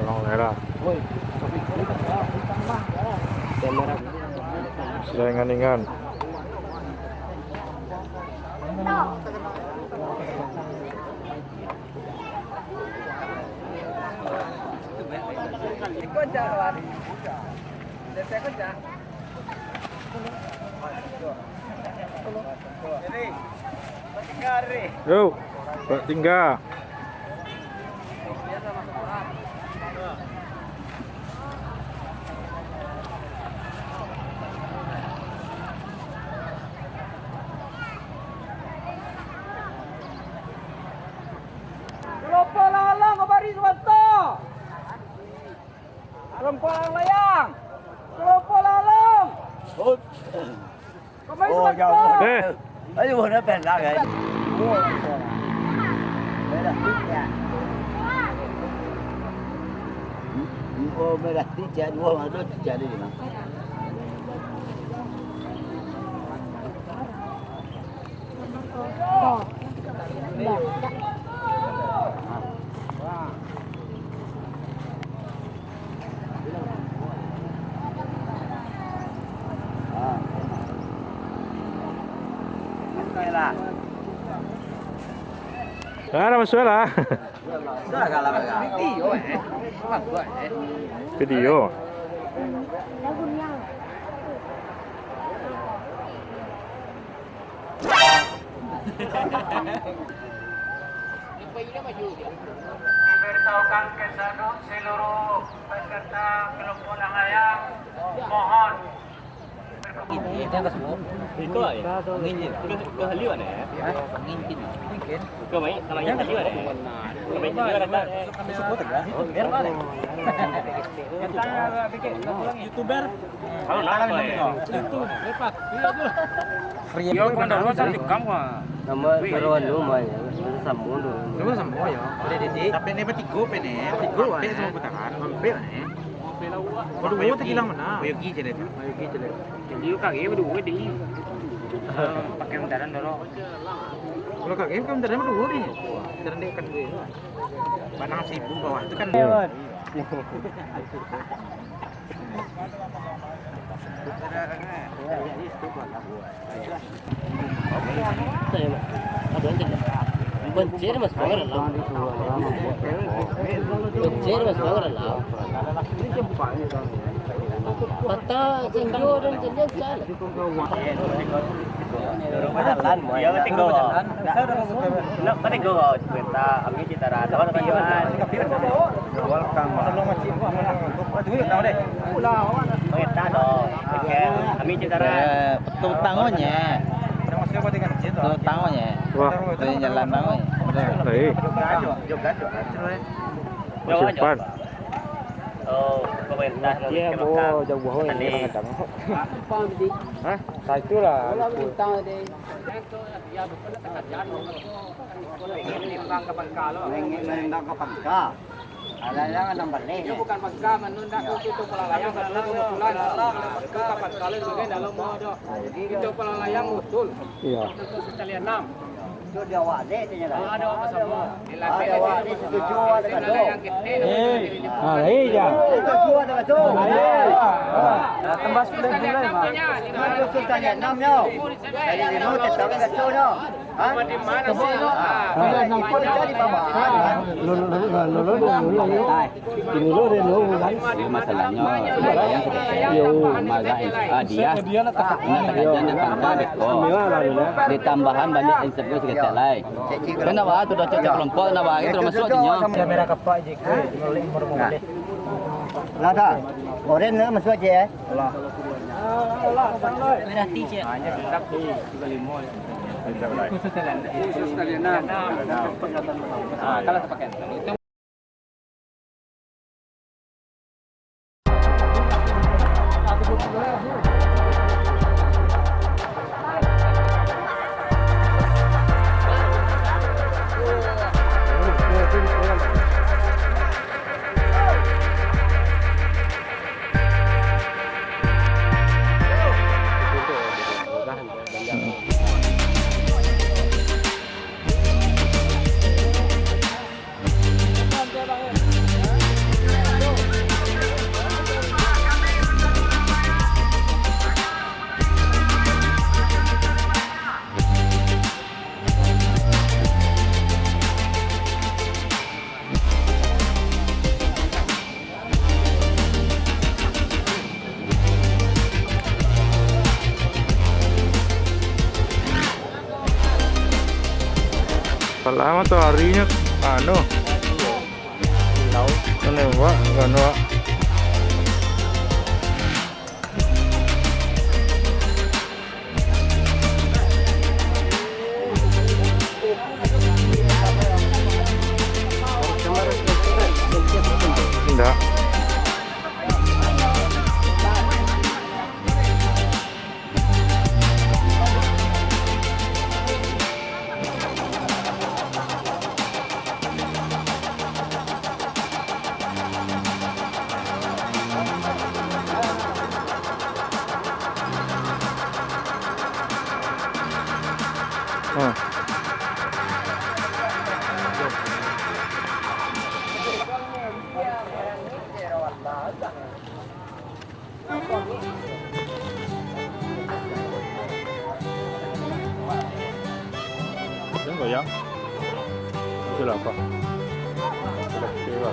Long này là Ingan. Yo, tinggal. Rempang layang, kelopok lalang. Kami Eh, Ayo nó bèn ra rồi. Đây là tít nhà. Mua mới là tít nhà, mua mà nó tít nhà đi mà. nama suara. Video. Diberitahukan ke seluruh peserta kelompok layang mohon Itu ke semua. Itu ya. Ngin ke haliu ne. Ngin kin. Ngin. Ke mai kalau yang haliu ne. Ke mai juga kata. Suku tegak. Biar boleh. YouTuber. Kalau nak itu lepak. Free. Yo kon dah rosan di kamu. Nama baruan rumah ya. Sambung dulu. Rumah sambung ya. Boleh di. Tapi ni bertiga pene. Tiga. Pene semua putaran. Hampir ne. Berdua tak hilang mana? Yogi je deh. Yogi je deh. Jadi kaki berdua di. Pakai kendaraan dorong. Kalau kaki kendaraan berdua ni. Kendaraan dekat gue. Banang sibuk bawah itu kan. Benci mas banget lah. Benci mas banget lah. Mata senjo dan senjat jalan. Iya penting go. Nak penting go. Kita kami kita rada kan kawan. Welcome. Kita dong. Kami kita rada. Betul tangonya. Betul tangonya. Wah, Jalan tangonya. baik. Simpan. Oh, pemerintah Iya, jauh ini kadang. Hah? Nah itulah. Menendang ke pangka. Ada yang enam balik. Dia bukan pangka menunda itu pelalayang karena kebetulan pangka pangka juga dalam modo. Itu pelalayang usul. Iya. Untuk sekalian 6. Itu dia wade ternyata. Ada apa semua? Ada wade setuju ada kado. Ah, iya. Setuju ada kado. Tembas bulan-bulan mah. Itu sultannya 6 yo. Dari dulu tetap kado yo. Hah? Di mana sih? Itu jadi bawah. Masalahnya dia ditambahan banyak insecure sekecil lain. Kenapa tu dah cocok kelompok kenapa itu masuk nya. Kamera kapak je ke. Lah dah. Oren ne masuk je. Allah. Merah tiga. Hanya kita tu 35. Khusus sekalian 6. Kalau sepaket. Itu Lama tuh harinya anu. Menembak, anu. Enggak. Ini goyang. Itu apa? Sudah kecewa.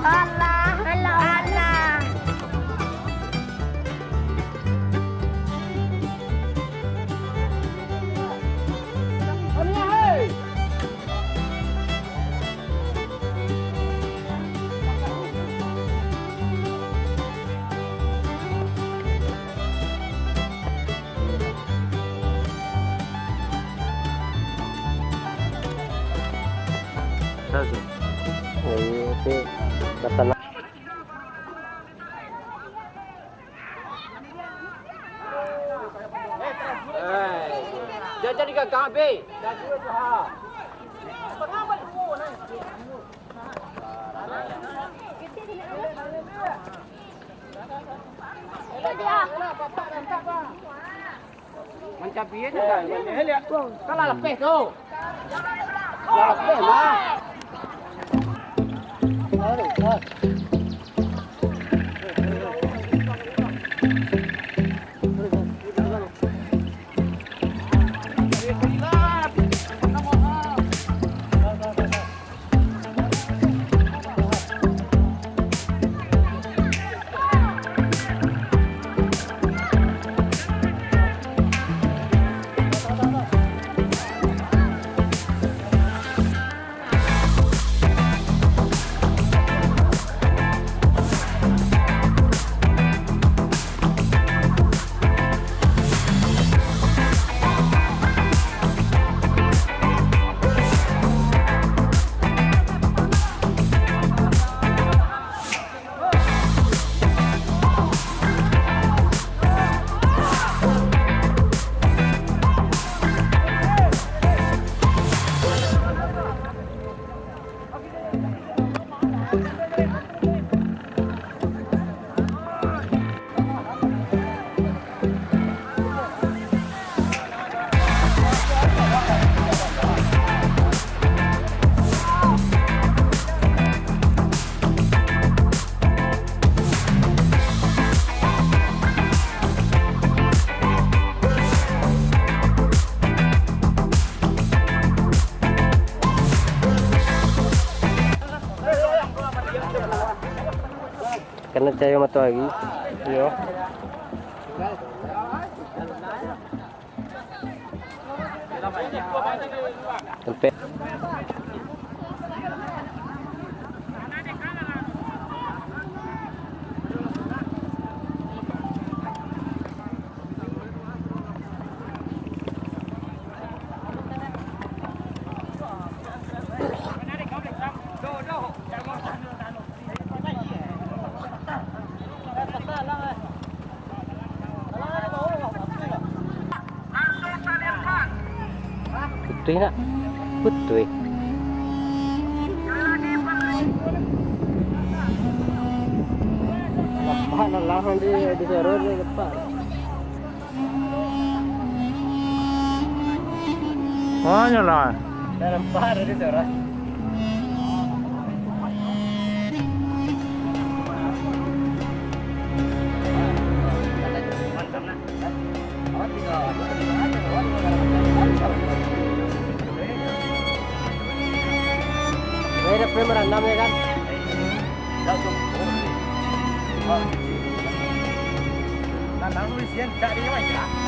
Allah, Allah, Allah. saja. Itu kata jadi kakak be. Macam biar juga. Kalau lepes tu. Kalau lepes lah. Karena cahaya mata lagi. Iya. Sampai putih nak, putih. Lepas lah di serut ni lepas. Mana lah? Dalam par di serut. Ada pemerandam ya kan? Nandang Louisian cari mana?